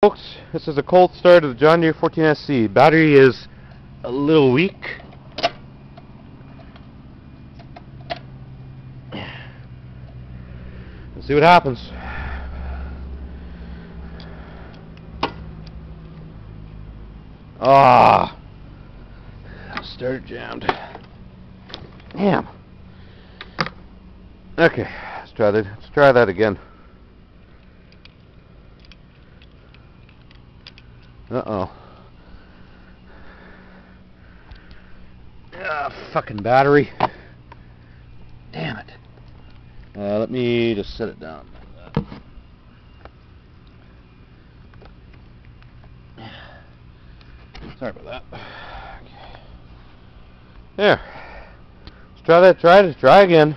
Folks, this is a cold start of the John Deere 14SE. Battery is a little weak. Let's see what happens. Starter jammed. Damn. Okay, let's try that. Let's try that again. Uh-oh. Fucking battery. Damn it. Let me just set it down. Sorry about that. Okay. There. Let's try that. Try again.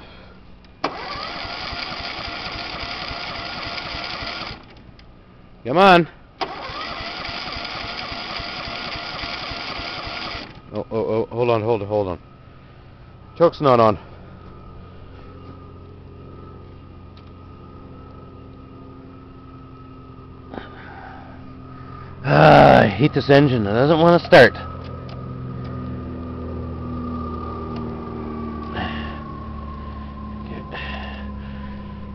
Come on. Oh, hold on. Choke's not on. I hate this engine. It doesn't want to start.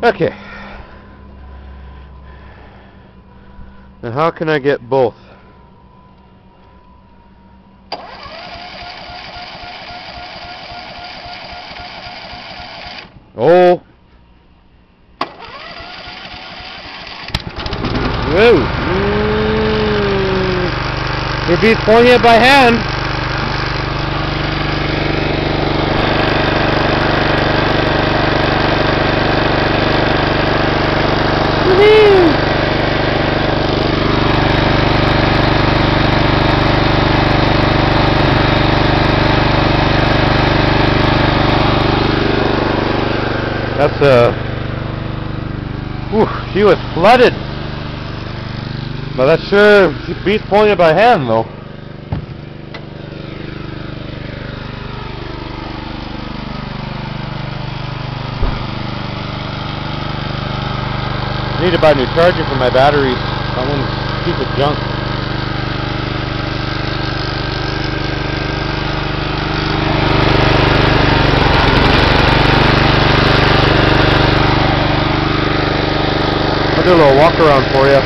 Okay. Now how can I get both? Oh! Whoa! You're beat pulling it by hand. Woohoo! That's she was flooded. But that's sure she beats pulling it by hand though. I need to buy a new charger for my batteries. That one's cheap as junk. I'll do a little walk around for you.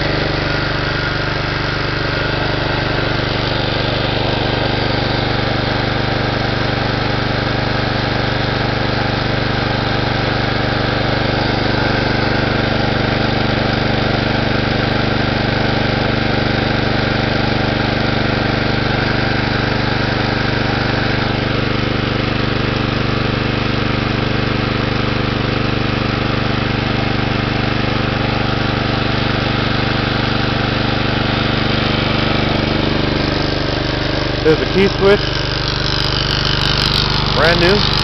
There's a key switch, brand new.